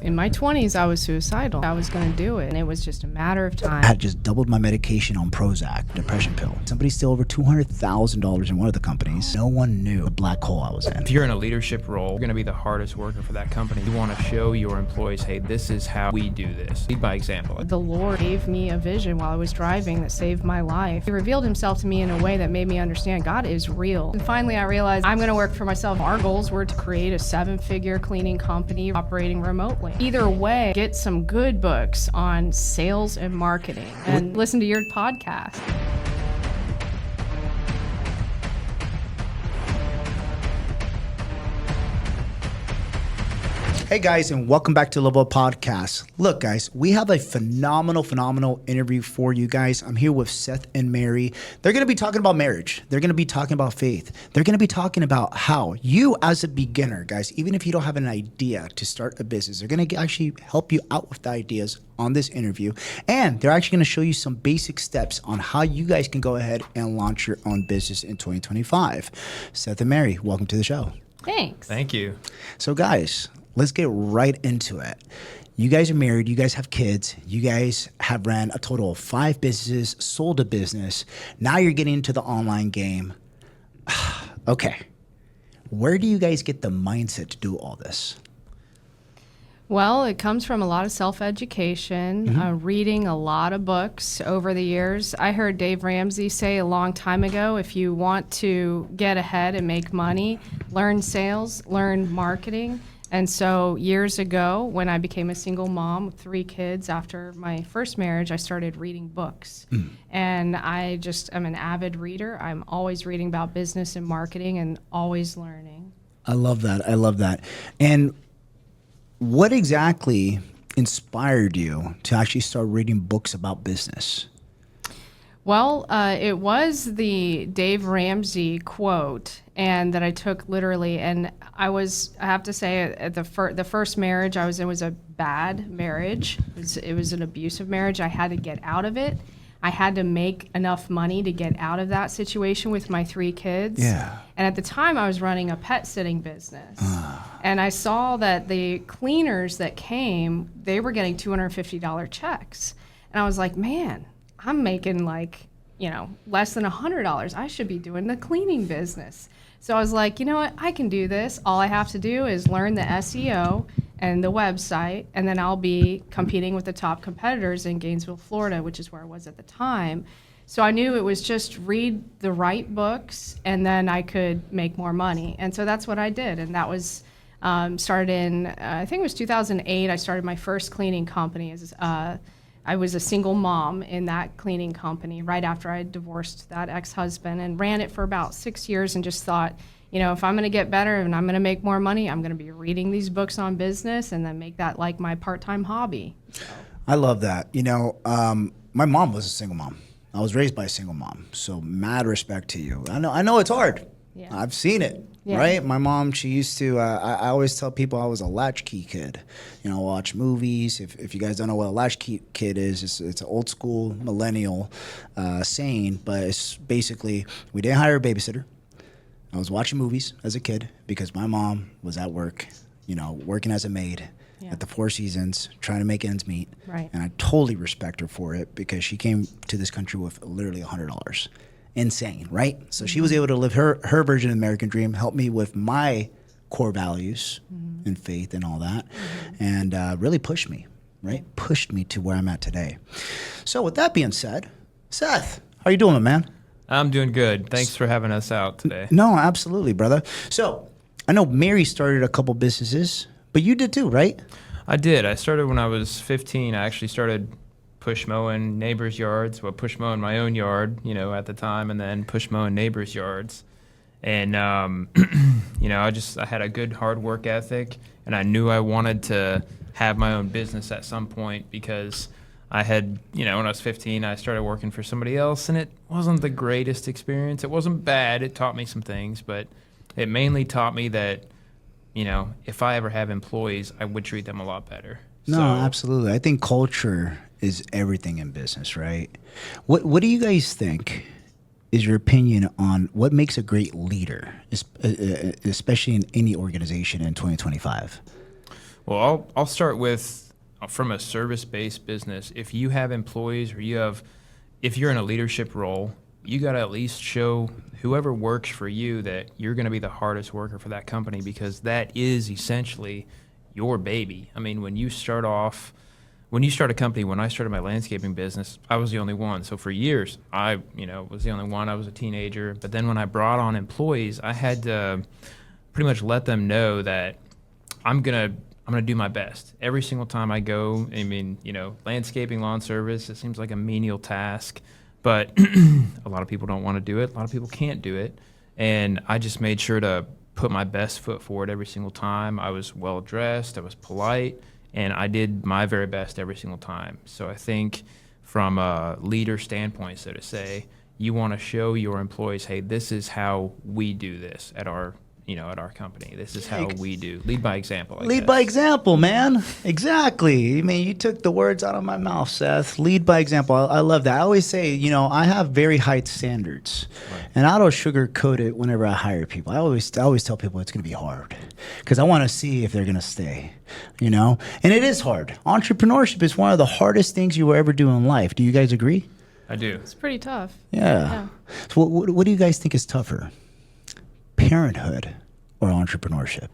In my 20s, I was suicidal. I was going to do it, and it was just a matter of time. I had just doubled my medication on Prozac, depression pill. Somebody stole over $200,000 in one of the companies. No one knew the black hole I was in. If you're in a leadership role, you're going to be the hardest worker for that company. You want to show your employees, hey, this is how we do this. Lead by example. The Lord gave me a vision while I was driving that saved my life. He revealed himself to me in a way that made me understand God is real. And finally, I realized I'm going to work for myself. Our goals were to create a 7-figure cleaning company operating remotely. Either way, get some good books on sales and marketing and listen to your podcast. Hey guys, and welcome back to Level Up Podcast. Look guys, we have a phenomenal interview for you guys. I'm here with Seth and Mary. They're going to be talking about marriage. They're going to be talking about faith. They're going to be talking about how you as a beginner, guys, even if you don't have an idea to start a business, they're going to actually help you out with the ideas on this interview. And they're actually going to show you some basic steps on how you guys can go ahead and launch your own business in 2025. Seth and Mary, welcome to the show. Thanks. Thank you. So guys, let's get right into it. You guys are married. You guys have kids. You guys have ran a total of 5 businesses, sold a business. Now you're getting into the online game. Okay. Where do you guys get the mindset to do all this? Well, it comes from a lot of self-education, reading a lot of books over the years. I heard Dave Ramsey say a long time ago, if you want to get ahead and make money, learn sales, learn marketing. And so years ago, when I became a single mom with 3 kids after my first marriage, I started reading books. And I am an avid reader. I'm always reading about business and marketing and always learning. I love that. I love that. And what exactly inspired you to actually start reading books about business? Well, it was the Dave Ramsey quote, and that I took literally. And I have to say, at the first marriage I was in was a bad marriage. It was an abusive marriage. I had to get out of it. I had to make enough money to get out of that situation with my 3 kids. Yeah. And at the time, I was running a pet sitting business. And I saw that the cleaners that came, they were getting $250 checks. And I was like, man, I'm making less than $100. I should be doing the cleaning business. So I was like, you know what? I can do this. All I have to do is learn the SEO and the website, and then I'll be competing with the top competitors in Gainesville, Florida, which is where I was at the time. So I knew it was just read the right books, and then I could make more money. And so that's what I did. And that was started in, I think it was 2008. I started my first cleaning company. I was a single mom in that cleaning company right after I divorced that ex-husband, and ran it for about 6 years, and just thought, if I'm going to get better and I'm going to make more money, I'm going to be reading these books on business and then make that like my part-time hobby. So. I love that. My mom was a single mom. I was raised by a single mom. So mad respect to you. I know it's hard. Yeah. I've seen it, right? My mom, she used to, I always tell people I was a latchkey kid. Watch movies. If you guys don't know what a latchkey kid is, it's an old school millennial saying, but it's basically, we didn't hire a babysitter. I was watching movies as a kid because my mom was at work, working as a maid at the Four Seasons, trying to make ends meet. Right. And I totally respect her for it because she came to this country with literally $100. Insane, right? So she was able to live her version of the American dream, help me with my core values and faith and all that, and really pushed me, right? Pushed me to where I'm at today. So with that being said, Seth, how you doing, my man? I'm doing good. Thanks for having us out today. No, absolutely, brother. So I know Mary started a couple businesses, but you did too, right? I did. I started when I was 15. I actually started push mowing neighbors' yards, push mowing my own yard, at the time, and then push mowing neighbors' yards. And, I had a good hard work ethic, and I knew I wanted to have my own business at some point because I had, when I was 15, I started working for somebody else, and it wasn't the greatest experience. It wasn't bad. It taught me some things, but it mainly taught me that, if I ever have employees, I would treat them a lot better. No, absolutely. I think culture is everything in business, right? What do you guys think is your opinion on what makes a great leader, especially in any organization in 2025? Well, I'll start with from a service-based business. If you have employees or if you're in a leadership role, you got to at least show whoever works for you that you're going to be the hardest worker for that company, because that is essentially your baby. I mean, when you start a company, when I started my landscaping business, I was the only one. So for years, I was the only one. I was a teenager. But then when I brought on employees, I had to pretty much let them know that I'm gonna do my best every single time I go. I mean, landscaping, lawn service, it seems like a menial task, but a lot of people don't want to do it. A lot of people can't do it. And I just made sure to put my best foot forward every single time. I was well dressed, I was polite, and I did my very best every single time. So I think from a leader standpoint, so to say, you want to show your employees, hey, this is how we do this at our company. This is how we do. Lead by example. Lead by example, man. Exactly. I mean, you took the words out of my mouth, Seth. Lead by example. I love that. I always say, I have very high standards, and I don't sugarcoat it whenever I hire people. I always tell people it's going to be hard because I want to see if they're going to stay, And it is hard. Entrepreneurship is one of the hardest things you will ever do in life. Do you guys agree? I do. It's pretty tough. Yeah. So what do you guys think is tougher? Parenthood or entrepreneurship?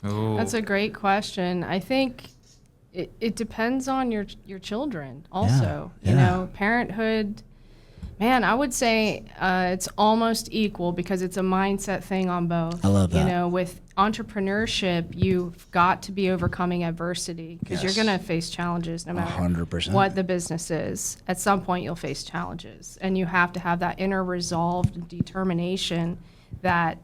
Ooh. That's a great question. I think it depends on your children also. Yeah. Parenthood, man, I would say it's almost equal because it's a mindset thing on both. I love that. With entrepreneurship, you've got to be overcoming adversity because you're going to face challenges no matter 100%. what the business is. At some point, you'll face challenges, and you have to have that inner resolve and determination that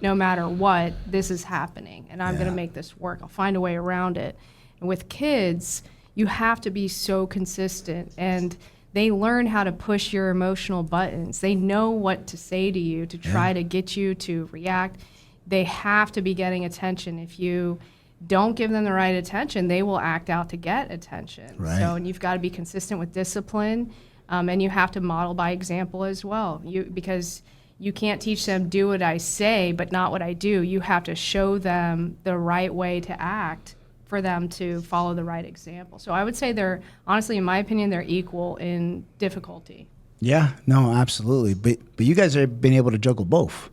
no matter what, this is happening, and I'm going to make this work. I'll find a way around it. And with kids, you have to be so consistent, and they learn how to push your emotional buttons. They know what to say to you to try to get you to react. They have to be getting attention. If you don't give them the right attention, they will act out to get attention. Right. So, and you've got to be consistent with discipline, and you have to model by example as well. Because you can't teach them do what I say, but not what I do. You have to show them the right way to act for them to follow the right example. So I would say they're, honestly, in my opinion, they're equal in difficulty. Yeah, no, absolutely. But you guys have been able to juggle both.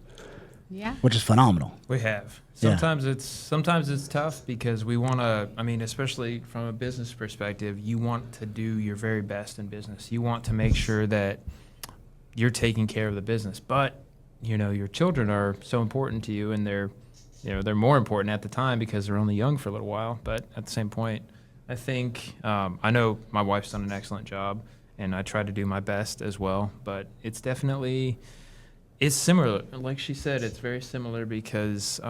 Yeah. Which is phenomenal. We have. Yeah. Sometimes it's tough because we want to, especially from a business perspective, you want to do your very best in business. You want to make sure that you're taking care of the business, but your children are so important to you, and they're more important at the time because they're only young for a little while. But at the same point, I think I know my wife's done an excellent job, and I try to do my best as well. But it's similar. Like she said, it's very similar because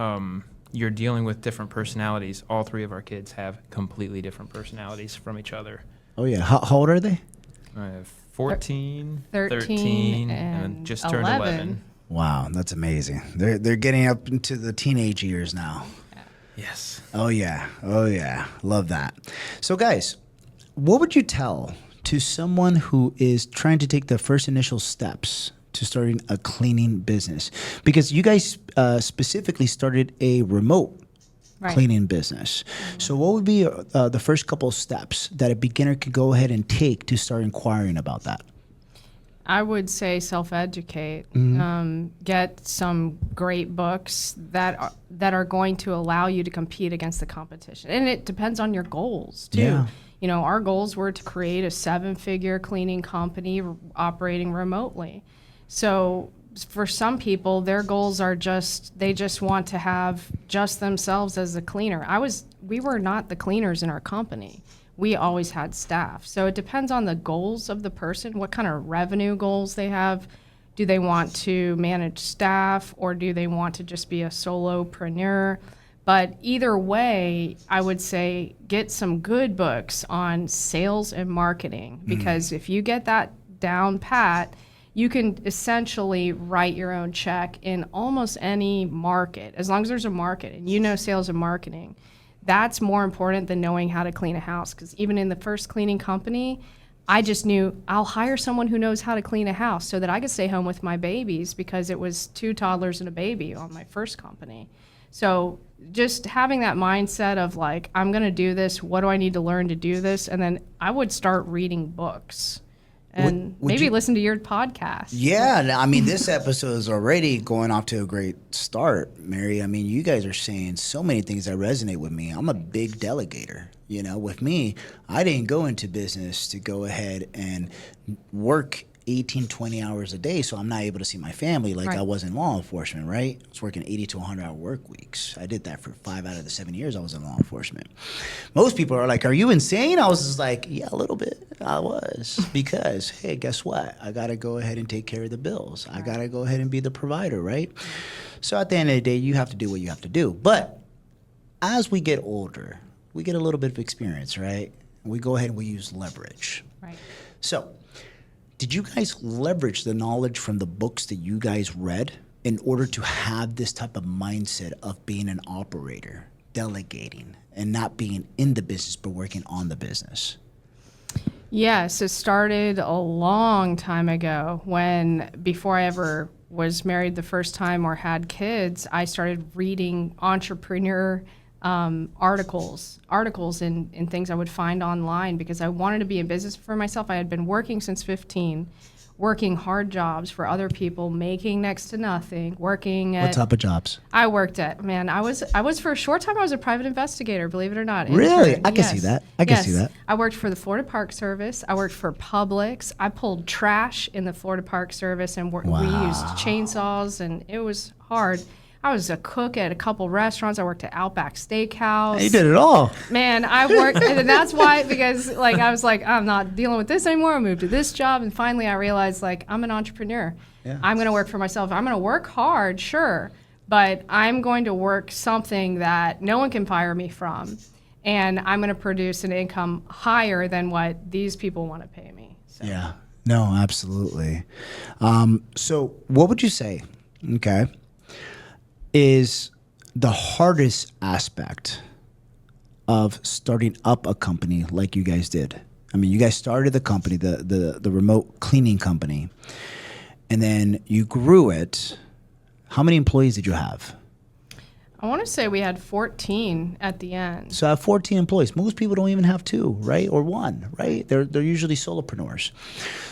you're dealing with different personalities. All three of our kids have completely different personalities from each other. Oh yeah, how old are they? I have 14, 13, and just 11. turned 11. Wow, that's amazing. They're getting up into the teenage years now. Yes. Oh yeah, love that. So guys, what would you tell to someone who is trying to take the first initial steps to starting a cleaning business? Because you guys specifically started a remote cleaning business. So what would be the first couple of steps that a beginner could go ahead and take to start inquiring about that? I would say self-educate. Get some great books that are going to allow you to compete against the competition. And it depends on your goals, too. Yeah. Our goals were to create a 7-figure cleaning company operating remotely. So for some people, their goals are they just want to have just themselves as a cleaner. We were not the cleaners in our company. We always had staff. So it depends on the goals of the person, what kind of revenue goals they have. Do they want to manage staff, or do they want to just be a solopreneur? But either way, I would say get some good books on sales and marketing, because if you get that down pat, you can essentially write your own check in almost any market, as long as there's a market and sales and marketing. That's more important than knowing how to clean a house, because even in the first cleaning company, I just knew I'll hire someone who knows how to clean a house so that I could stay home with my babies, because it was 2 toddlers and a baby on my first company. So just having that mindset of like, I'm going to do this. What do I need to learn to do this? And then I would start reading books and Would maybe you- listen to your podcast. Yeah, I mean, this episode is already going off to a great start, Mary. I mean, you guys are saying so many things that resonate with me. I'm a big delegator. You know, with me, I didn't go into business to go ahead and work 18, 20 hours a day, so I'm not able to see my family like Right. I was in law enforcement, right? I was working 80 to 100-hour work weeks. I did that for 5 out of the 7 years I was in law enforcement. Most people are like, are you insane? I was just like, yeah, a little bit. I was. Because, hey, guess what? I got to go ahead and take care of the bills. I got to go ahead and be the provider, right? So at the end of the day, you have to do what you have to do. But as we get older, we get a little bit of experience, right? We go ahead and we use leverage. Right. So, did you guys leverage the knowledge from the books that you guys read in order to have this type of mindset of being an operator, delegating, and not being in the business but working on the business? Yes, it started a long time ago when, before I ever was married the first time or had kids, I started reading entrepreneur articles and things I would find online because I wanted to be in business for myself. I had been working since 15, working hard jobs for other people, making next to nothing, working at... What type of jobs? I worked at, I was for a short time, I was a private investigator, believe it or not. Really? Intern. I can see that. I can see that. I worked for the Florida Park Service. I worked for Publix. I pulled trash in the Florida Park Service, and we used chainsaws, and it was hard. I was a cook at a couple restaurants. I worked at Outback Steakhouse. You did it all. Man, I worked, and that's why, because like I was like, I'm not dealing with this anymore. I moved to this job, and finally I realized like I'm an entrepreneur. Yeah. I'm going to work for myself. I'm going to work hard, sure, but I'm going to work something that no one can fire me from, and I'm going to produce an income higher than what these people want to pay me. So. Yeah. No, absolutely. So, what would you say? Okay. Is the hardest aspect of starting up a company like you guys did? I mean, you guys started the company, the remote cleaning company, and then you grew it. How many employees did you have? I want to say we had 14 at the end. So I have 14 employees. Most people don't even have 2, right? Or 1, right? They're usually solopreneurs.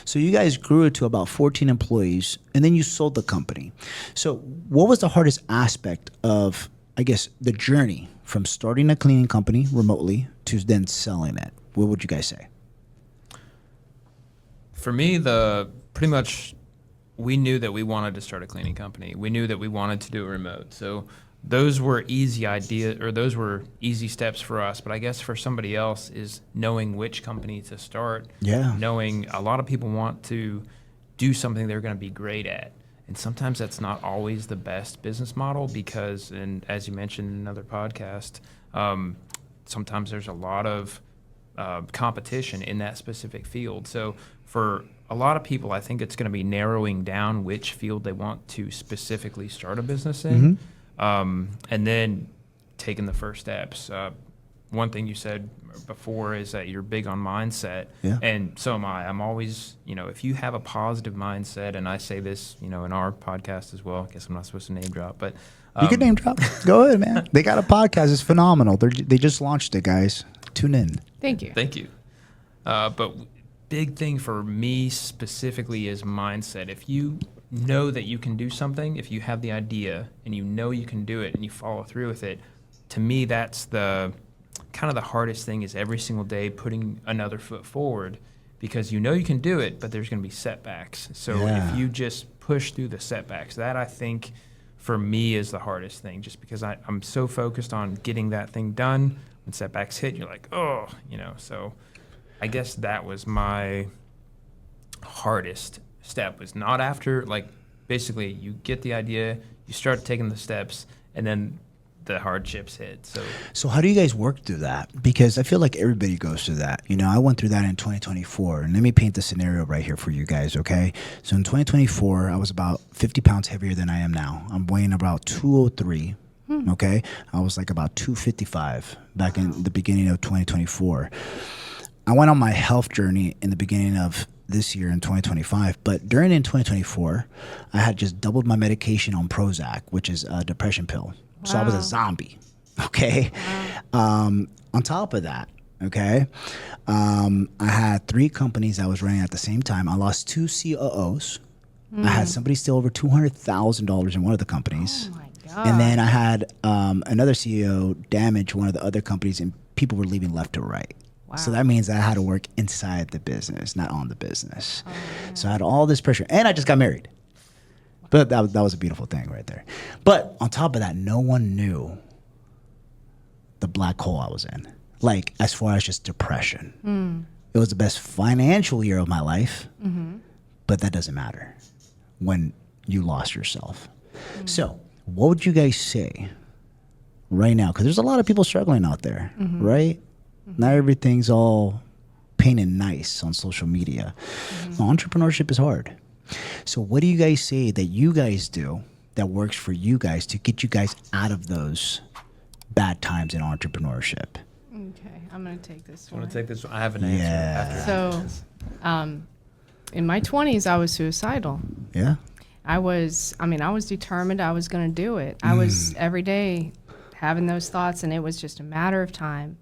So you guys grew it to about 14 employees, and then you sold the company. So what was the hardest aspect of, I guess, the journey from starting a cleaning company remotely to then selling it? What would you guys say? For me, pretty much we knew that we wanted to start a cleaning company. We knew that we wanted to do it remote. So those were easy ideas, or those were easy steps for us. But I guess for somebody else is knowing which company to start. Yeah. Knowing a lot of people want to do something they're going to be great at. And sometimes that's not always the best business model because, and as you mentioned in another podcast, sometimes there's a lot of competition in that specific field. So for a lot of people, I think it's going to be narrowing down which field they want to specifically start a business in. And then taking the first steps. One thing you said before is that you're big on mindset, and so am I. I'm always, if you have a positive mindset, and I say this, in our podcast as well. I guess I'm not supposed to name drop, but You can name drop. Go ahead, man. They got a podcast. It's phenomenal. They just launched it, guys. Tune in. Thank you. Thank you. But big thing for me specifically is mindset. If you know that you can do something, if you have the idea and you know you can do it and you follow through with it, to me that's the kind of the hardest thing, is every single day putting another foot forward, because you know you can do it, but there's going to be setbacks. So if you just push through the setbacks, that I think for me is the hardest thing, just because I'm so focused on getting that thing done. When setbacks hit, you're like, so I guess that was my hardest step, was not after, basically you get the idea, you start taking the steps, and then the hardships hit. So how do you guys work through that? Because I feel like everybody goes through that. I went through that in 2024, and let me paint the scenario right here for you guys, okay? So in 2024, I was about 50 pounds heavier than I am now. I'm weighing about 203, okay? I was like about 255 back in the beginning of 2024. I went on my health journey in the beginning of this year in 2025, but during in 2024, I had just doubled my medication on Prozac, which is a depression pill. So I was a zombie. Okay. On top of that, okay, I had 3 companies I was running at the same time. I lost 2 COOs. I had somebody steal over $200,000 in one of the companies. Oh my God. And then I had another CEO damage one of the other companies, and people were leaving left to right. Wow. So that means I had to work inside the business, not on the business. So I had all this pressure, and I just got married. But that was a beautiful thing right there. But on top of that, no one knew the black hole I was in. Like, as far as just depression. It was the best financial year of my life, but that doesn't matter when you lost yourself. So what would you guys say right now? Because there's a lot of people struggling out there, right? Not everything's all painted nice on social media. Entrepreneurship is hard. So what do you guys say that you guys do that works for you guys to get you guys out of those bad times in entrepreneurship? Okay, I'm going to take this I one. want to take this one. I have an answer after. So, in my 20s, I was suicidal. Yeah. I was determined I was going to do it. I was every day having those thoughts, and it was just a matter of time.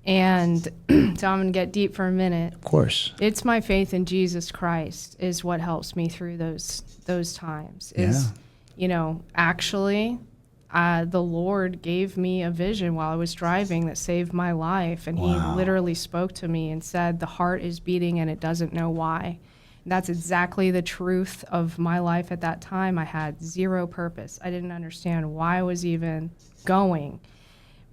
And so I'm going to get deep for a minute. Of course. It's my faith in Jesus Christ is what helps me through those times. Actually, the Lord gave me a vision while I was driving that saved my life. And He literally spoke to me and said, the heart is beating and it doesn't know why. And that's exactly the truth of my life at that time. I had zero purpose. I didn't understand why I was even going.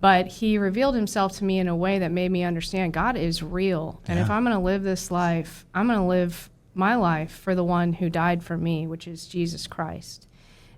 But He revealed Himself to me in a way that made me understand God is real. And if I'm going to live this life, I'm going to live my life for the one who died for me, which is Jesus Christ.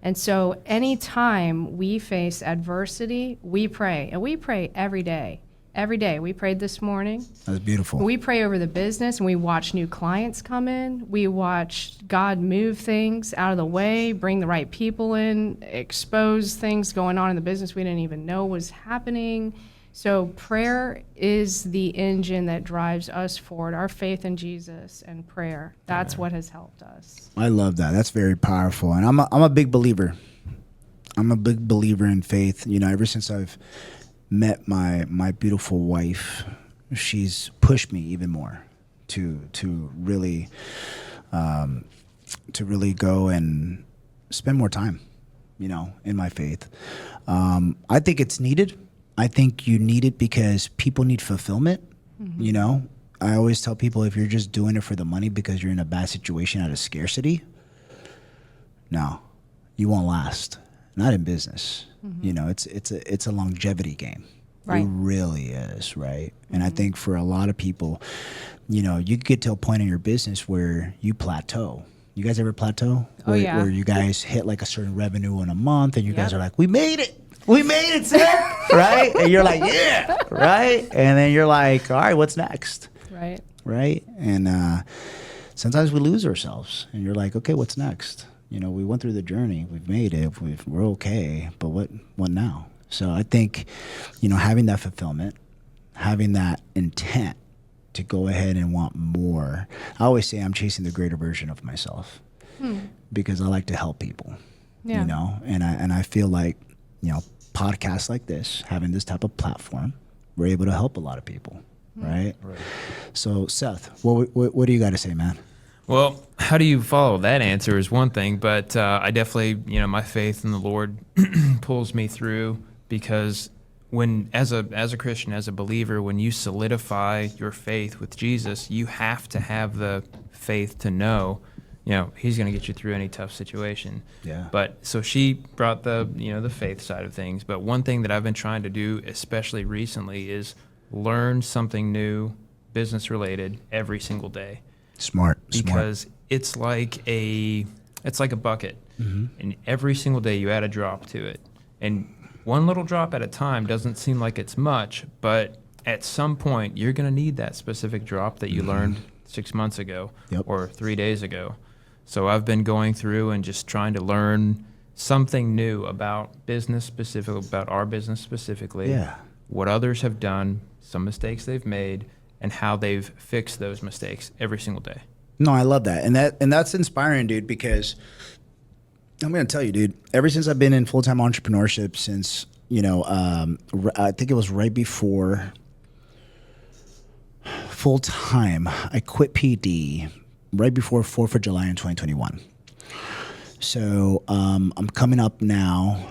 And so anytime we face adversity, we pray. And we pray every day. Every day. We prayed this morning. That's beautiful. We pray over the business, and we watch new clients come in. We watch God move things out of the way, bring the right people in, expose things going on in the business we didn't even know was happening. So prayer is the engine that drives us forward, our faith in Jesus and prayer. That's what has helped us. I love that. That's very powerful. And I'm a big believer. I'm a big believer in faith. Ever since I've met my beautiful wife, she's pushed me even more to really go and spend more time, in my faith. I think it's needed. I think you need it because people need fulfillment. I always tell people, if you're just doing it for the money because you're in a bad situation out of scarcity, no, you won't last. Not in business. It's a longevity game. Right. It really is, right? And I think for a lot of people, you get to a point in your business where you plateau. You guys ever plateau? Where you guys hit like a certain revenue in a month, and you guys are like, we made it. We made it, sir. Right? And you're like, yeah. Right? And then you're like, all right, what's next? Right. Right? And sometimes we lose ourselves, and you're like, okay, what's next? We went through the journey. We've made it. We're okay. But what now? So I think, having that fulfillment, having that intent to go ahead and want more. I always say I'm chasing the greater version of myself because I like to help people. Yeah. And I feel like, podcasts like this, having this type of platform, we're able to help a lot of people, right? So Seth, what do you got to say, man? Well, how do you follow that answer is one thing, but I definitely, my faith in the Lord pulls me through, because when, as a Christian, as a believer, when you solidify your faith with Jesus, you have to have the faith to know, He's going to get you through any tough situation. Yeah. But so she brought the faith side of things. But one thing that I've been trying to do, especially recently, is learn something new, business related, every single day. Smart. Because it's like a bucket, and every single day you add a drop to it, and one little drop at a time doesn't seem like it's much, but at some point you're going to need that specific drop that you learned 6 months ago or 3 days ago. So I've been going through and just trying to learn something new about business specific, about our business specifically, what others have done, some mistakes they've made, and how they've fixed those mistakes every single day. No, I love that. And that's inspiring, dude, because I'm going to tell you, dude, ever since I've been in full-time entrepreneurship since, I think it was right before full-time, I quit PD right before 4th of July in 2021. So I'm coming up now.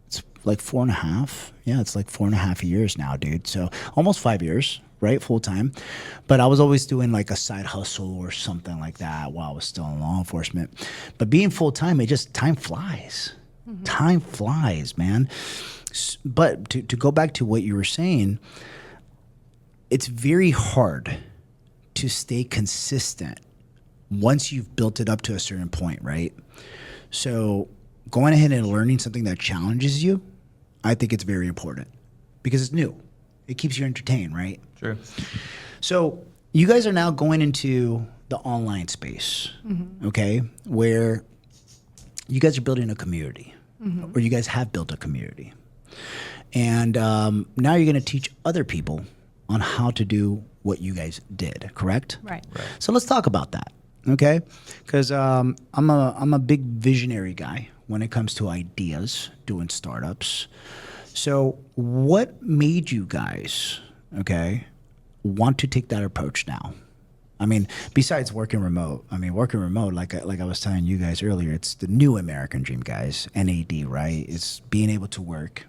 It's like 4.5. Yeah, it's like 4.5 years now, dude. So almost 5 years, right? Full time. But I was always doing like a side hustle or something like that while I was still in law enforcement. But being full time, time flies. Mm-hmm. Time flies, man. But to go back to what you were saying, it's very hard to stay consistent once you've built it up to a certain point, right? So going ahead and learning something that challenges you, I think it's very important because it's new. It keeps you entertained, right? True. So you guys are now going into the online space, okay, where you guys are building a community, or you guys have built a community. And now you're going to teach other people on how to do what you guys did, correct? Right. So let's talk about that, okay? Because I'm a big visionary guy when it comes to ideas, doing startups. So what made you guys, okay, want to take that approach now? I mean, besides working remote, like I was telling you guys earlier, it's the new American dream, guys, NAD, right? It's being able to work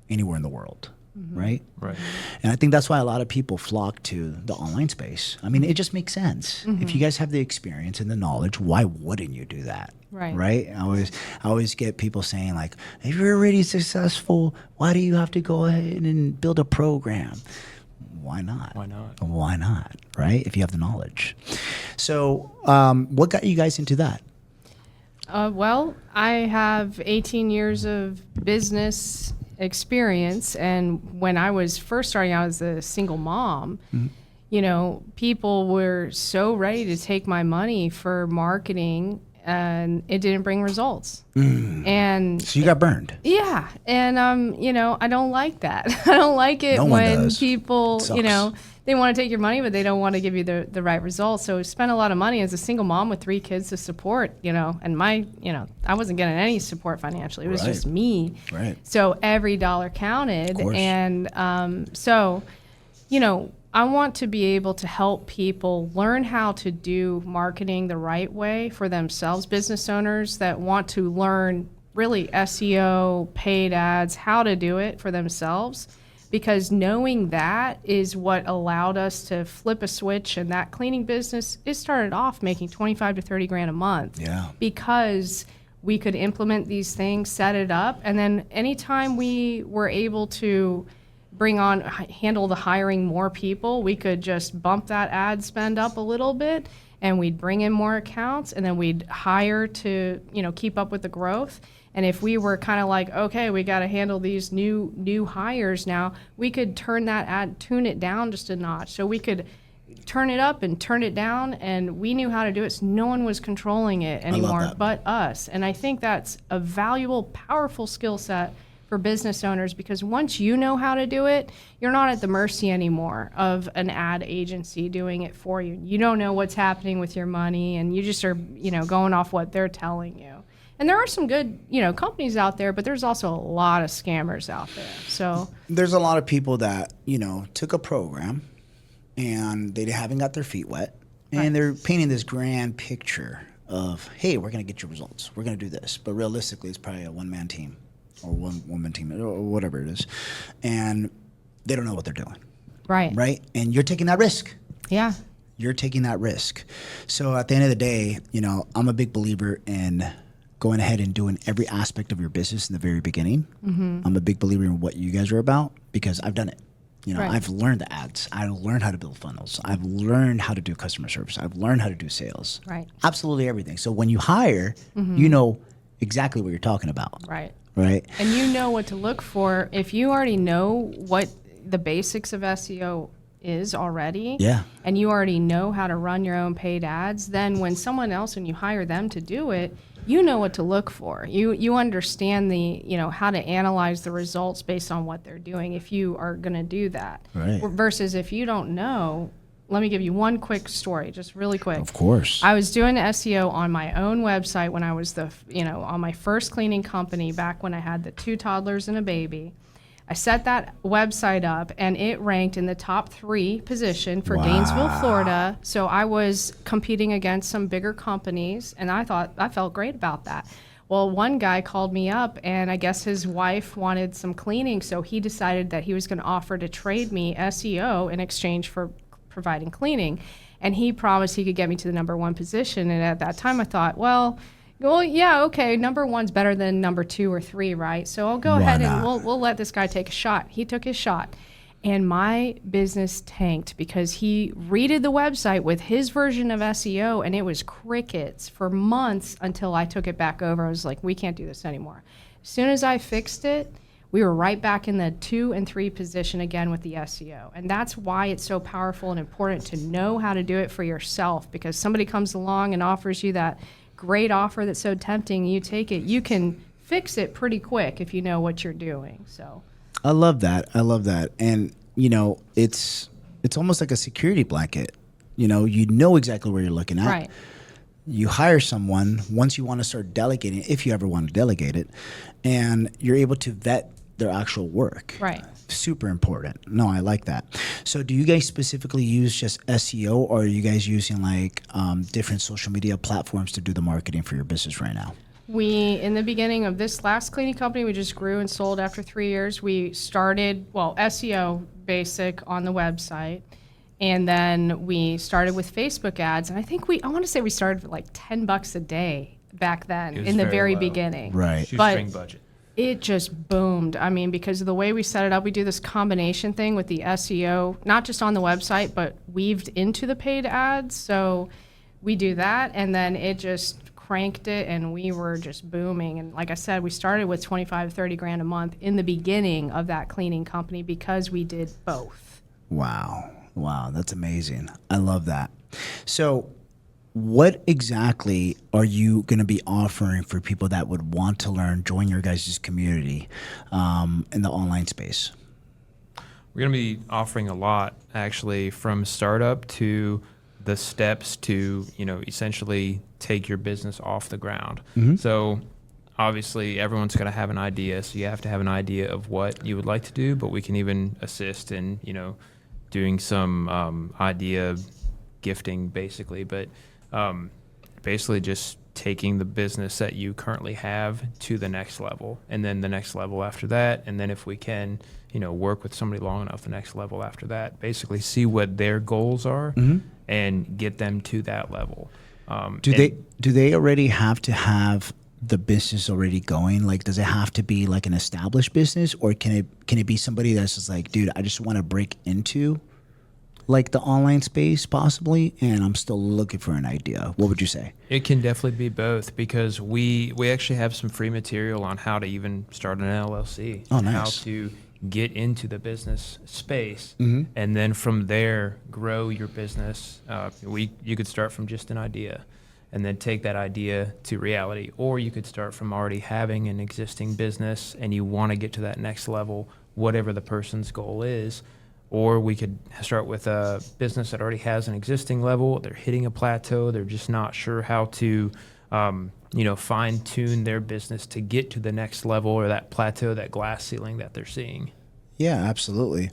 anywhere in the world. Right? Right. And I think that's why a lot of people flock to the online space. I mean, it just makes sense. If you guys have the experience and the knowledge, why wouldn't you do that? Right. Right? I always get people saying like, if you're already successful, why do you have to go ahead and build a program? Why not? Why not? Why not? Right? If you have the knowledge. So what got you guys into that? Well, I have 18 years of business experience, and when I was first starting out as a single mom, people were so ready to take my money for marketing, and it didn't bring results. And so you got burned. Yeah, and I don't like that. I don't like it when people, they want to take your money, but they don't want to give you the right results. So I spent a lot of money as a single mom with 3 kids to support, and I wasn't getting any support financially. It was just me. Right. So every dollar counted. And I want to be able to help people learn how to do marketing the right way for themselves, business owners that want to learn really SEO, paid ads, how to do it for themselves. Because knowing that is what allowed us to flip a switch, and that cleaning business, it started off making 25 to 30 grand a month. Yeah. Because we could implement these things, set it up, and then anytime we were able to handle the hiring more people, we could just bump that ad spend up a little bit, and we'd bring in more accounts, and then we'd hire to, keep up with the growth. And if we were kind of like, okay, we got to handle these new hires now, we could tune it down just a notch. So we could turn it up and turn it down, and we knew how to do it. So no one was controlling it anymore but us. And I think that's a valuable, powerful skill set for business owners, because once you know how to do it, you're not at the mercy anymore of an ad agency doing it for you. You don't know what's happening with your money, and you just are, going off what they're telling you. And there are some good, companies out there, but there's also a lot of scammers out there. So there's a lot of people that, took a program and they haven't got their feet wet, and they're painting this grand picture of, hey, we're going to get your results. We're going to do this. But realistically, it's probably a one-man team or one-woman team or whatever it is. And they don't know what they're doing. Right. Right? And you're taking that risk. Yeah. You're taking that risk. So at the end of the day, I'm a big believer in going ahead and doing every aspect of your business in the very beginning. I'm a big believer in what you guys are about, because I've done it. I've learned the ads. I've learned how to build funnels. I've learned how to do customer service. I've learned how to do sales. Right. Absolutely everything. So when you hire, you know exactly what you're talking about. Right. Right. And you know what to look for. If you already know what the basics of SEO is already, and you already know how to run your own paid ads, then when you hire them to do it, you know what to look for. You understand how to analyze the results based on what they're doing if you are going to do that. Right. Versus if you don't know, let me give you one quick story, just really quick. Of course. I was doing SEO on my own website when I was on my first cleaning company back when I had the 2 toddlers and a baby. I set that website up and it ranked in the top 3 position for Gainesville, Florida. So I was competing against some bigger companies and I felt great about that. Well, one guy called me up and I guess his wife wanted some cleaning. So he decided that he was going to offer to trade me SEO in exchange for providing cleaning. And he promised he could get me to the number 1 position. And at that time I thought, well, yeah, okay, number 1's better than number 2 or 3, right? So I'll go ahead and we'll let this guy take a shot. He took his shot. And my business tanked because he redid the website with his version of SEO and it was crickets for months until I took it back over. I was like, we can't do this anymore. As soon as I fixed it, we were right back in the 2 and 3 position again with the SEO. And that's why it's so powerful and important to know how to do it for yourself, because somebody comes along and offers you that great offer that's so tempting, you take it, you can fix it pretty quick if you know what you're doing. So I love that. And, it's almost like a security blanket. You know exactly where you're looking at. Right. You hire someone once you want to start delegating, if you ever want to delegate it, and you're able to vet their actual work. Right. Super important. No, I like that. So do you guys specifically use just SEO, or are you guys using different social media platforms to do the marketing for your business right now? We, in the beginning of this last cleaning company, we just grew and sold after 3 years. We started, SEO basic on the website. And then we started with Facebook ads. And I think I want to say we started with $10 a day back then in the very beginning. Right. Shoestring budget. It just boomed. I mean, because of the way we set it up, we do this combination thing with the SEO, not just on the website, but weaved into the paid ads. So we do that, and then it just cranked it, and we were just booming. And like I said, we started with 25, 30 grand a month in the beginning of that cleaning company because we did both. Wow, that's amazing. I love that. So what exactly are you going to be offering for people that would want to learn, join your guys' community in the online space? We're going to be offering a lot, actually, from startup to the steps to, essentially take your business off the ground. Mm-hmm. So obviously everyone's going to have an idea. So you have to have an idea of what you would like to do, but we can even assist in, doing some idea gifting basically, but basically just taking the business that you currently have to the next level, and then the next level after that. And then if we can, work with somebody long enough, the next level after that, basically see what their goals are mm-hmm. and get them to that level. Do they already have to have the business already going? Like, does it have to be like an established business, or can it be somebody that's just like, dude, I just want to break into like the online space possibly, and I'm still looking for an idea? What would you say? It can definitely be both, because we actually have some free material on how to even start an LLC. Oh, nice. How to get into the business space, mm-hmm. and then from there grow your business. You could start from just an idea and then take that idea to reality, or you could start from already having an existing business and you want to get to that next level, whatever the person's goal is. Or we could start with a business that already has an existing level. They're hitting a plateau. They're just not sure how to, fine tune their business to get to the next level, or that plateau, that glass ceiling that they're seeing. Yeah, absolutely.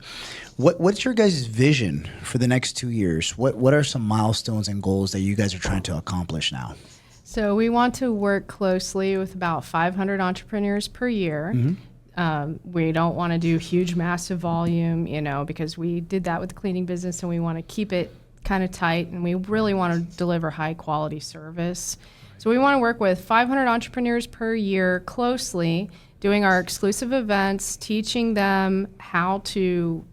What's your guys' vision for the next 2 years? What are some milestones and goals that you guys are trying to accomplish now? So we want to work closely with about 500 entrepreneurs per year. Mm-hmm. We don't want to do huge, massive volume, because we did that with the cleaning business, and we want to keep it kind of tight, and we really want to deliver high quality service. So we want to work with 500 entrepreneurs per year closely, doing our exclusive events, teaching them how to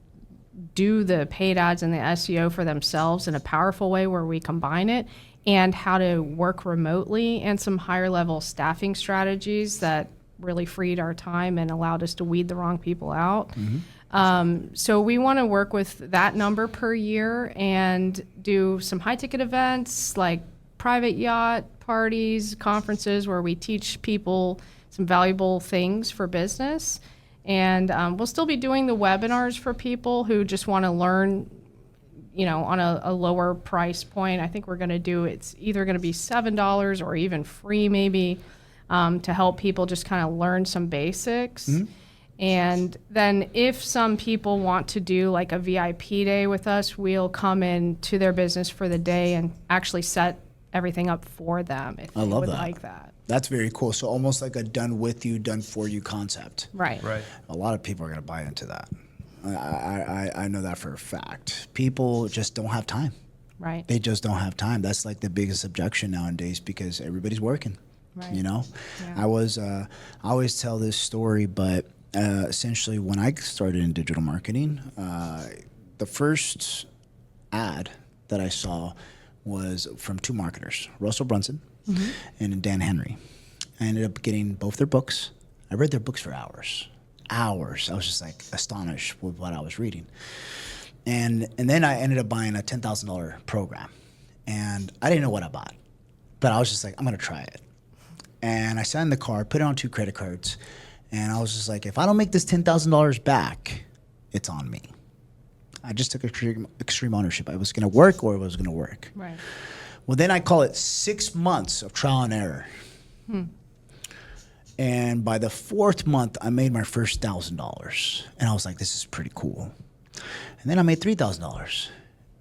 do the paid ads and the SEO for themselves in a powerful way where we combine it, and how to work remotely, and some higher level staffing strategies that really freed our time and allowed us to weed the wrong people out. Mm-hmm. So we want to work with that number per year and do some high ticket events like private yacht parties, conferences where we teach people some valuable things for business. And we'll still be doing the webinars for people who just want to learn, on a lower price point. I think we're going to do, it's either going to be $7 or even free maybe, to help people just kind of learn some basics. Mm-hmm. And then if some people want to do like a VIP day with us, we'll come in to their business for the day and actually set everything up for them if they would like that. That's very cool. So almost like a done with you, done for you concept. Right. A lot of people are going to buy into that. I know that for a fact. People just don't have time. Right. They just don't have time. That's like the biggest objection nowadays because everybody's working. Right. Yeah. I always tell this story, but essentially when I started in digital marketing, the first ad that I saw was from two marketers, Russell Brunson and Dan Henry. I ended up getting both their books. I read their books for hours. I was just like astonished with what I was reading. And then I ended up buying a $10,000 program. And I didn't know what I bought, but I was just like, I'm going to try it. And I signed the card, put it on 2 credit cards. And I was just like, if I don't make this $10,000 back, it's on me. I just took extreme ownership. It was going to work or it was going to work. Right. Well, then I call it 6 months of trial and error. And by the 4th month, I made my first $1,000. And I was like, this is pretty cool. And then I made $3,000.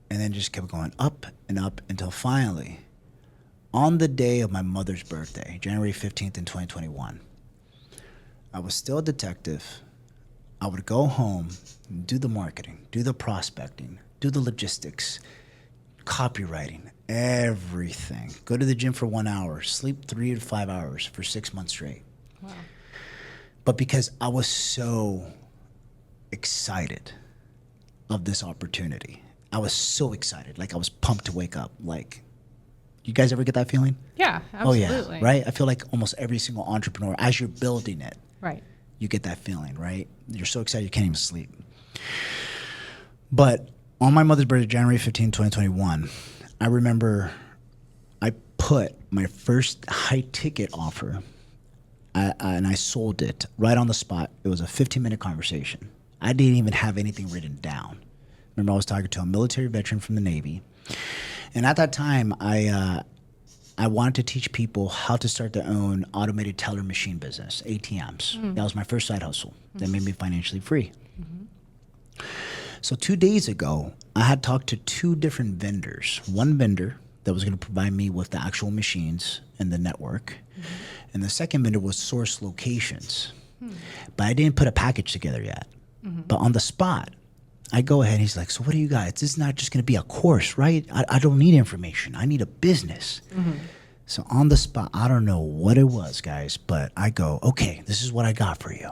And then just kept going up and up until finally, on the day of my mother's birthday, January 15th in 2021, I was still a detective. I would go home, do the marketing, do the prospecting, do the logistics, copywriting, everything. Go to the gym for 1 hour, sleep 3 to 5 hours for 6 months straight. Wow. But because I was so excited of this opportunity, I was so excited. Like I was pumped to wake up. Like, you guys ever get that feeling? Yeah, absolutely. Oh yeah, right? I feel like almost every single entrepreneur, as you're building it, right, you get that feeling, right? You're so excited you can't even sleep. But on my mother's birthday, January 15, 2021, I remember I put my first high ticket offer and I sold it right on the spot. It was a 15-minute conversation. I didn't even have anything written down. Remember, I was talking to a military veteran from the Navy. And at that time, I wanted to teach people how to start their own automated teller machine business, ATMs. That was my first side hustle. That made me financially free. So 2 days ago, I had talked to 2 different vendors. One vendor that was going to provide me with the actual machines and the network. And the second vendor was source locations. But I didn't put a package together yet. But on the spot, I go ahead and he's like, so what do you got? This is not just going to be a course, right? I don't need information. I need a business. So on the spot, I don't know what it was, guys, but I go, okay, this is what I got for you.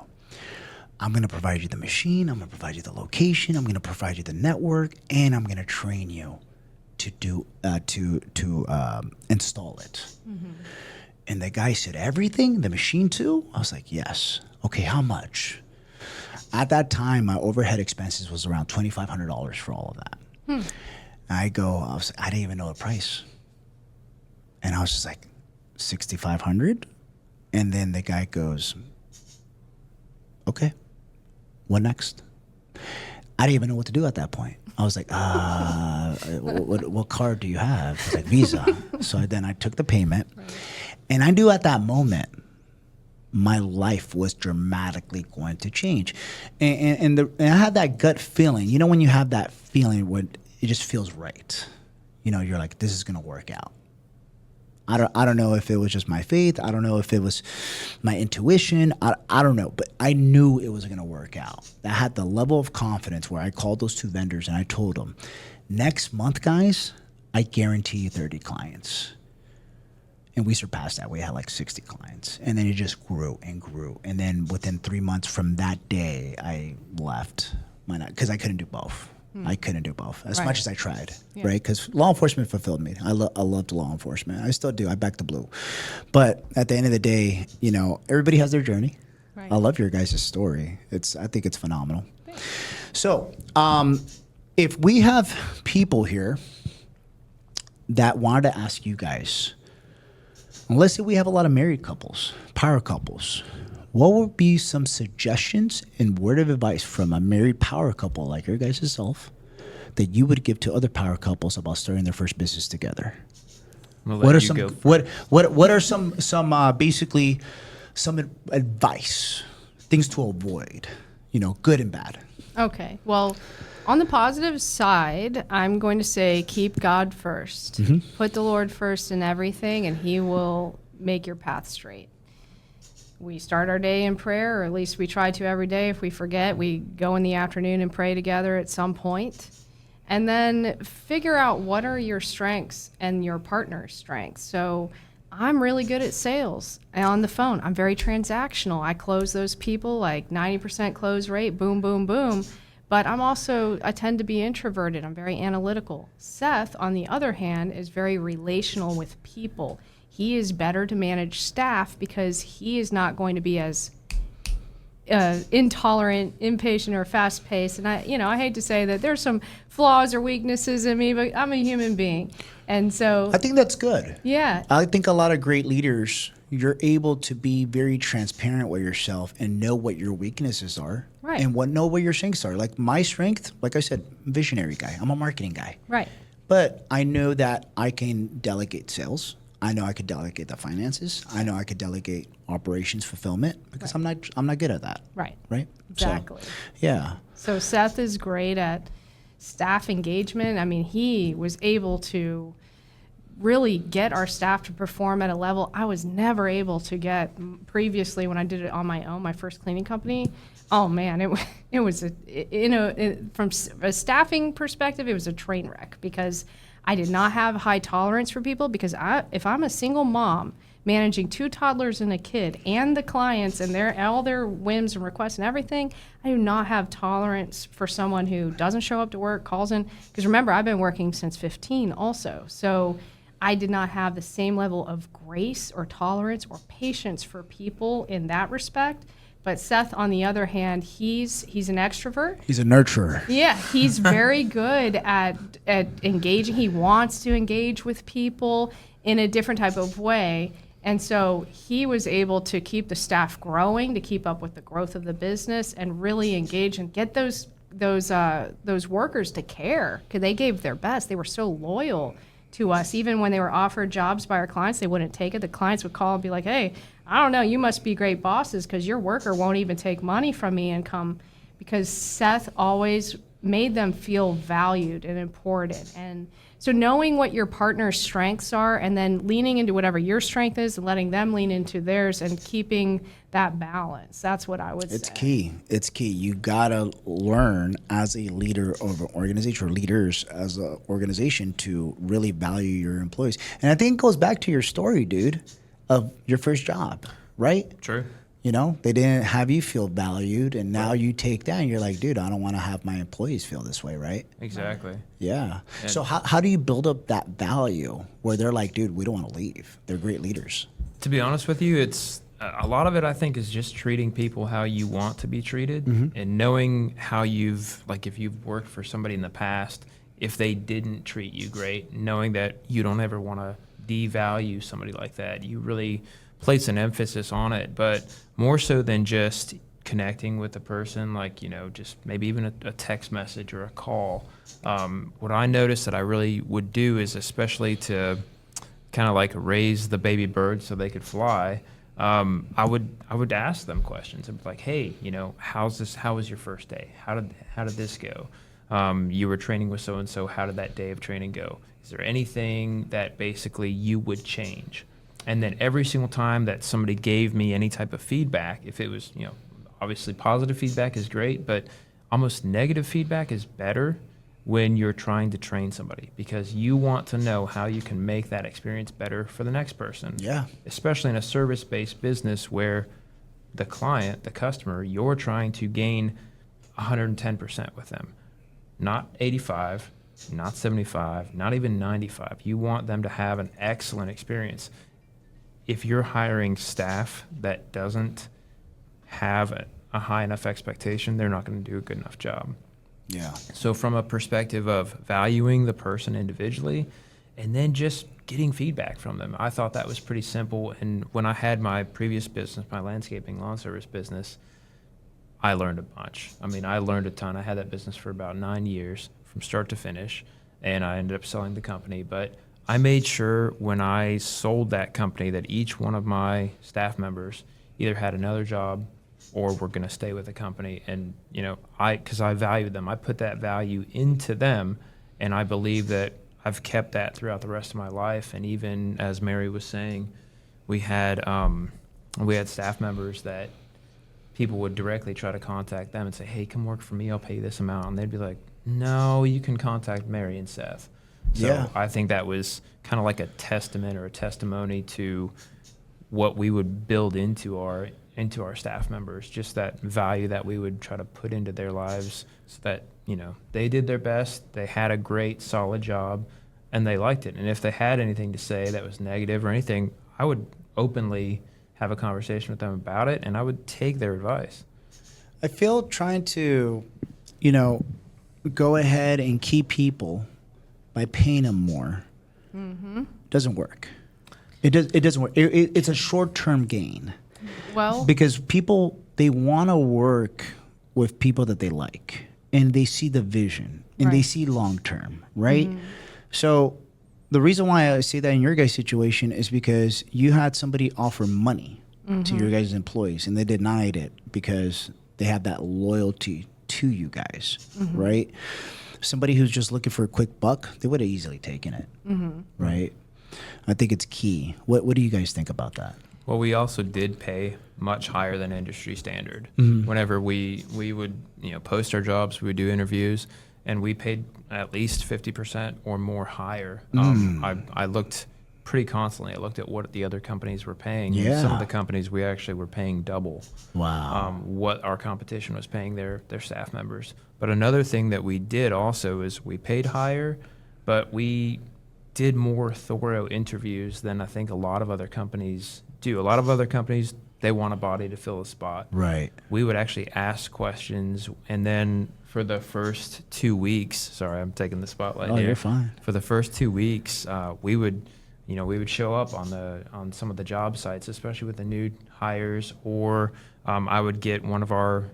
I'm going to provide you the machine. I'm going to provide you the location. I'm going to provide you the network, and I'm going to train you to do to install it. And the guy said, everything? The machine too? I was like, yes. Okay, how much? At that time, my overhead expenses was around $2,500 for all of that. I didn't even know the price. And I was just like, $6,500? And then the guy goes, okay, what next? I didn't even know what to do at that point. I was like, what card do you have? It's like Visa. So then I took the payment. And I knew at that moment, my life was dramatically going to change. And I had that gut feeling. You know when you have that feeling where it just feels right. You know, you're like, this is going to work out. I don't know if it was just my faith. I don't know if it was my intuition. I don't know. But I knew it was going to work out. I had the level of confidence where I called those 2 vendors and I told them, next month, guys, I guarantee you 30 clients. And we surpassed that. We had like 60 clients. And then it just grew and grew. And then within 3 months from that day, I left because I couldn't do both. I couldn't do both as much as I tried, right? Because law enforcement fulfilled me. I loved law enforcement. I still do. I back the blue. But at the end of the day, you know, everybody has their journey. Right. I love your guys' story. I think it's phenomenal. Thanks. So if we have people here that wanted to ask you guys, let's say we have a lot of married couples, power couples, what would be some suggestions and word of advice from a married power couple like your guys' self that you would give to other power couples about starting their first business together? I'm gonna What let are you some go what are some basically some advice, things to avoid, good and bad? Okay. Well, on the positive side, I'm going to say keep God first. Put the Lord first in everything, and He will make your path straight. We start our day in prayer, or at least we try to every day. If we forget, we go in the afternoon and pray together at some point. And then figure out what are your strengths and your partner's strengths. So I'm really good at sales on the phone. I'm very transactional. I close those people like 90% close rate, boom, boom, boom. But I tend to be introverted. I'm very analytical. Seth, on the other hand, is very relational with people. He is better to manage staff because he is not going to be as intolerant, impatient, or fast-paced. And I hate to say that there's some flaws or weaknesses in me, but I'm a human being, and so I think that's good. Yeah, I think a lot of great leaders, you're able to be very transparent with yourself and know what your weaknesses are, Right. and know what your strengths are. Like my strength, like I said, visionary guy. I'm a marketing guy, right, but I know that I can delegate sales. I know I could delegate the finances. I know I could delegate operations fulfillment because I'm not good at that. right, Right? exactly. So, yeah. So Seth is great at staff engagement. I mean, he was able to really get our staff to perform at a level I was never able to get previously when I did it on my own, my first cleaning company. Oh man, it was from a staffing perspective, it was a train wreck because I did not have high tolerance for people because if I'm a single mom managing 2 toddlers and a kid and the clients and all their whims and requests and everything, I do not have tolerance for someone who doesn't show up to work, calls in. Because remember, I've been working since 15 also. So I did not have the same level of grace or tolerance or patience for people in that respect. But Seth, on the other hand, he's an extrovert. He's a nurturer. Yeah, he's very good at engaging. He wants to engage with people in a different type of way. And so he was able to keep the staff growing, to keep up with the growth of the business, and really engage and get those workers to care because they gave their best. They were so loyal to us. Even when they were offered jobs by our clients, they wouldn't take it. The clients would call and be like, "Hey, I don't know, you must be great bosses because your worker won't even take money from me and come," because Seth always made them feel valued and important. And so knowing what your partner's strengths are and then leaning into whatever your strength is and letting them lean into theirs and keeping that balance. That's what I would say. It's key. It's key. You gotta learn as a leader of an organization or leaders as an organization to really value your employees. And I think it goes back to your story, dude, of your first job, right? True. They didn't have you feel valued, and now you take that and you're like, dude, I don't want to have my employees feel this way, right? Exactly. Yeah. So how do you build up that value where they're like, dude, we don't want to leave? They're great leaders. To be honest with you, it's a lot of it, I think, is just treating people how you want to be treated and knowing how if you've worked for somebody in the past, if they didn't treat you great, knowing that you don't ever want to devalue somebody like that. You really place an emphasis on it, but more so than just connecting with the person, just maybe even a text message or a call. What I noticed that I really would do is, especially to kind of raise the baby birds so they could fly, I would ask them questions and be like, hey, how was your first day? How did this go? You were training with so-and-so. How did that day of training go? Is there anything that basically you would change? And then every single time that somebody gave me any type of feedback, if it was, obviously positive feedback is great, but almost negative feedback is better when you're trying to train somebody because you want to know how you can make that experience better for the next person. Yeah. Especially in a service-based business where the client, the customer, you're trying to gain 110% with them. Not 85, not 75, not even 95. You want them to have an excellent experience. If you're hiring staff that doesn't have a high enough expectation, they're not going to do a good enough job. Yeah. So from a perspective of valuing the person individually and then just getting feedback from them, I thought that was pretty simple. And when I had my previous business, my landscaping lawn service business, I learned a bunch. I mean, I learned a ton. I had that business for about 9 years. from start to finish, and I ended up selling the company. But I made sure when I sold that company that each one of my staff members either had another job or were going to stay with the company. And, because I valued them, I put that value into them, and I believe that I've kept that throughout the rest of my life. And even as Mary was saying, we had staff members that people would directly try to contact them and say, hey, come work for me, I'll pay you this amount. And they'd be like, no, you can contact Mary and Seth. So Yeah. I think that was kind of like a testament or a testimony to what we would build into our staff members, just that value that we would try to put into their lives so that, they did their best, they had a great, solid job, and they liked it. And if they had anything to say that was negative or anything, I would openly have a conversation with them about it, and I would take their advice. I feel trying to, go ahead and keep people by paying them more doesn't work. It doesn't work. It's a short-term gain. Well, Because people, they want to work with people that they like, and they see the vision, and they Right. see long-term, right? So the reason why I say that in your guys' situation is because you had somebody offer money to your guys' employees, and they denied it because they have that loyalty to you guys, right? Somebody who's just looking for a quick buck, they would have easily taken it, right? I think it's key. What do you guys think about that? Well, we also did pay much higher than industry standard. Whenever we would post our jobs, we would do interviews, and we paid at least 50% or more higher. I looked pretty constantly. I looked at what the other companies were paying. Yeah. Some of the companies we actually were paying double what our competition was paying their staff members. But another thing that we did also is we paid higher, but we did more thorough interviews than I think a lot of other companies do. A lot of other companies, they want a body to fill a spot. Right. We would actually ask questions, and then for the first 2 weeks, sorry, I'm taking the spotlight Oh, here. you're fine. For the first 2 weeks, we would show up on some of the job sites, especially with the new hires, or I would get one of our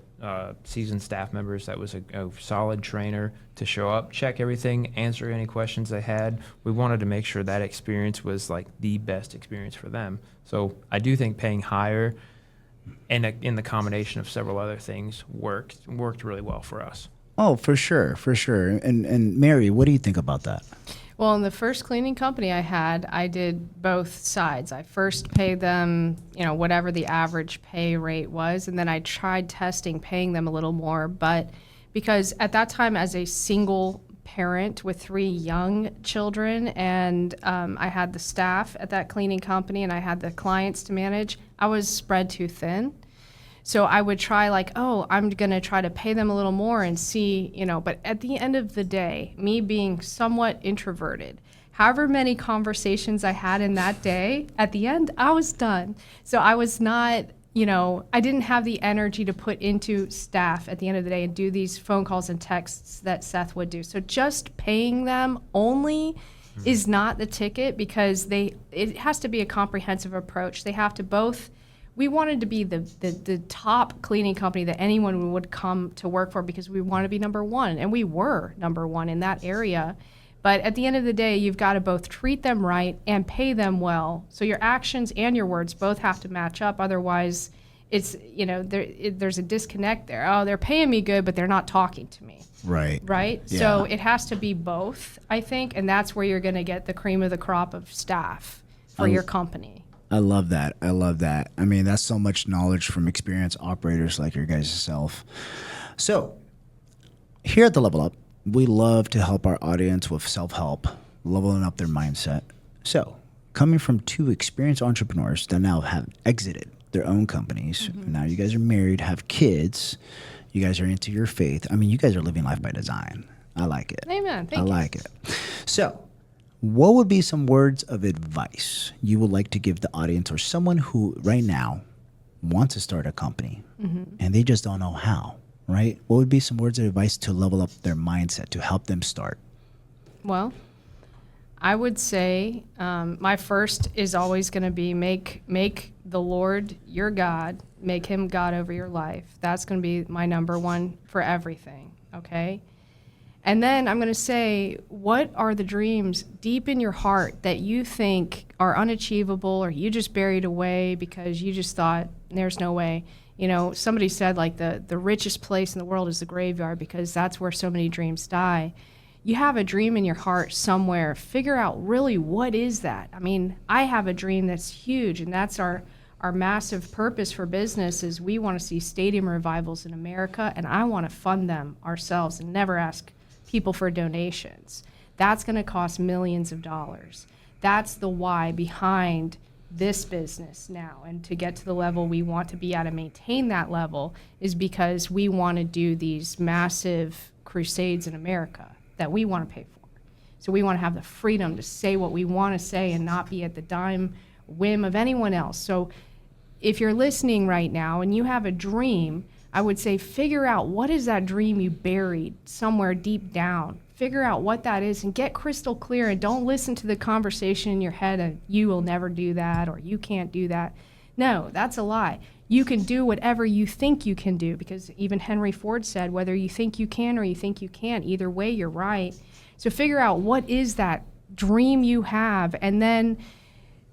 seasoned staff members that was a solid trainer to show up, check everything, answer any questions they had. We wanted to make sure that experience was like the best experience for them. So I do think paying higher and in the combination of several other things worked really well for us. Oh, for sure, for sure. And Mary, what do you think about that? Well, in the first cleaning company I had, I did both sides. I first paid them, whatever the average pay rate was, and then I tried testing paying them a little more. But because at that time, as a single parent with 3 young children, and I had the staff at that cleaning company, and I had the clients to manage, I was spread too thin. So I would try I'm going to try to pay them a little more and see, but at the end of the day, me being somewhat introverted, however many conversations I had in that day, at the end, I was done. So I was not, I didn't have the energy to put into staff at the end of the day and do these phone calls and texts that Seth would do. So just paying them only is not the ticket, because it has to be a comprehensive approach. They have to both. We wanted to be the top cleaning company that anyone would come to work for, because we want to be number one, and we were number one in that area. But at the end of the day, you've got to both treat them right and pay them well. So your actions and your words both have to match up. Otherwise, it's there's a disconnect there. Oh, they're paying me good, but they're not talking to me. Right. Right? Yeah. So it has to be both, I think, and that's where you're going to get the cream of the crop of staff for your company. I love that. I love that. I mean, that's so much knowledge from experienced operators like your guys' self. So, here at the Level Up, we love to help our audience with self-help, leveling up their mindset. So, coming from 2 experienced entrepreneurs that now have exited their own companies, now you guys are married, have kids, you guys are into your faith. I mean, you guys are living life by design. I like it. Amen. Thank I you. like it. So, what would be some words of advice you would like to give the audience, or someone who right now wants to start a company and they just don't know how, right? What would be some words of advice to level up their mindset, to help them start? Well, I would say my first is always going to be make the Lord your God, make him God over your life. That's going to be my number one for everything, okay? And then I'm going to say, what are the dreams deep in your heart that you think are unachievable or you just buried away because you just thought there's no way? You know, somebody said like the richest place in the world is the graveyard because that's where so many dreams die. You have a dream in your heart somewhere. Figure out really what is that? I mean, I have a dream that's huge, and that's our massive purpose for business is we want to see stadium revivals in America, and I want to fund them ourselves and never ask people for donations. That's going to cost millions of dollars. That's the why behind this business now. And to get to the level we want to be at and maintain that level is because we want to do these massive crusades in America that we want to pay for. So we want to have the freedom to say what we want to say and not be at the dime whim of anyone else. So if you're listening right now and you have a dream, I would say figure out what is that dream you buried somewhere deep down. Figure out what that is and get crystal clear, and don't listen to the conversation in your head of you will never do that or you can't do that. No, that's a lie. You can do whatever you think you can do, because even Henry Ford said whether you think you can or you think you can't, either way you're right. So figure out what is that dream you have, and then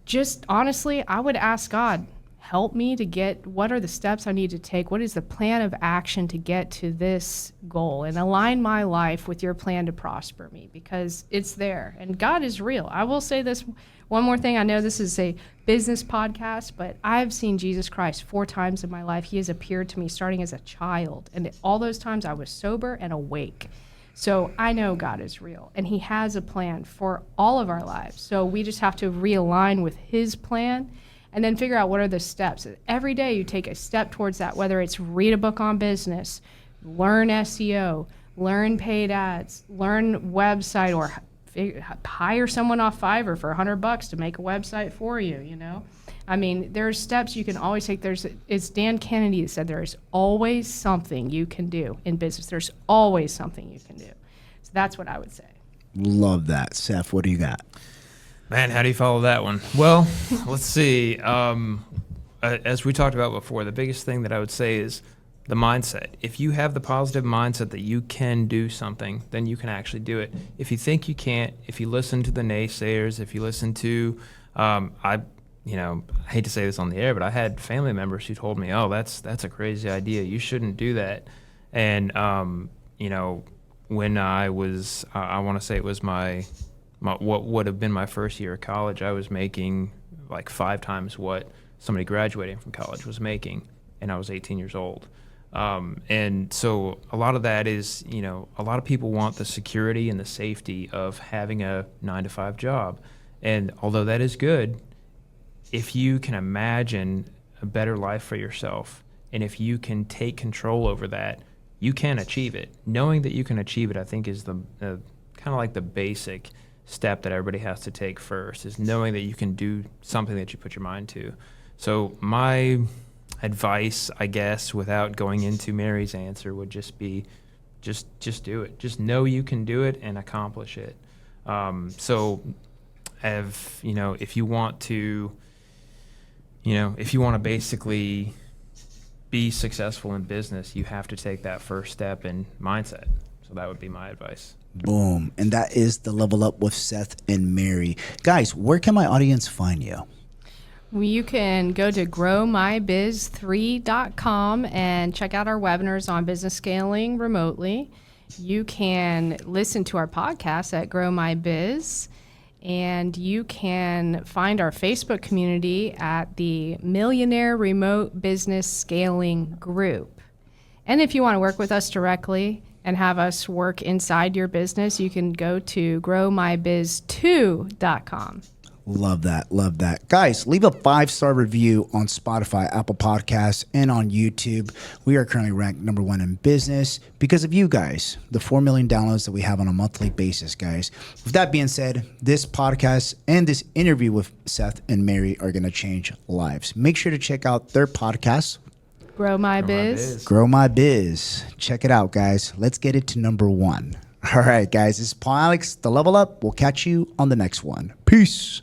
just honestly, I would ask God, help me to get, what are the steps I need to take? What is the plan of action to get to this goal? And align my life with your plan to prosper me, because it's there. And God is real. I will say this one more thing. I know this is a business podcast, but I've seen Jesus Christ 4 times in my life. He has appeared to me starting as a child. And all those times I was sober and awake. So I know God is real, and he has a plan for all of our lives. So we just have to realign with his plan and then figure out what are the steps. Every day you take a step towards that, whether it's read a book on business, learn SEO, learn paid ads, learn website, or hire someone off Fiverr for $100 to make a website for you, you know? I mean, there's steps you can always take. It's Dan Kennedy that said there's always something you can do in business. There's always something you can do. So that's what I would say. Love that. Seth, what do you got? Man, how do you follow that one? Well, let's see. As we talked about before, the biggest thing that I would say is the mindset. If you have the positive mindset that you can do something, then you can actually do it. If you think you can't, if you listen to the naysayers, if you listen to, I hate to say this on the air, but I had family members who told me, "Oh, that's a crazy idea. You shouldn't do that." And when I was, I want to say it was my what would have been my first year of college, I was making like 5 times what somebody graduating from college was making, and I was 18 years old. And so a lot of that is, a lot of people want the security and the safety of having a 9-to-5 job. And although that is good, if you can imagine a better life for yourself, and if you can take control over that, you can achieve it. Knowing that you can achieve it, I think, is the kind of like the basic step that everybody has to take first, is knowing that you can do something that you put your mind to. So my advice, I guess, without going into Mary's answer, would just be just do it. Just know you can do it and accomplish it. If you want to basically be successful in business, you have to take that first step in mindset. So that would be my advice. Boom. And that is the Level Up with Seth and Mary. Guys, where can my audience find you? Well, you can go to growmybiz3.com and check out our webinars on business scaling remotely. You can listen to our podcast at Grow My Biz, and you can find our Facebook community at the Millionaire Remote Business Scaling Group. And if you want to work with us directly and have us work inside your business, you can go to growmybiz2.com. Love that. Love that. Guys, leave a 5-star review on Spotify, Apple Podcasts, and on YouTube. We are currently ranked #1 in business because of you guys, the 4 million downloads that we have on a monthly basis, guys. With that being said, this podcast and this interview with Seth and Mary are going to change lives. Make sure to check out their podcast, Grow My Biz. Grow My Biz. Check it out, guys. Let's get it to #1. All right, guys. This is Paul Alex, the Level Up. We'll catch you on the next one. Peace.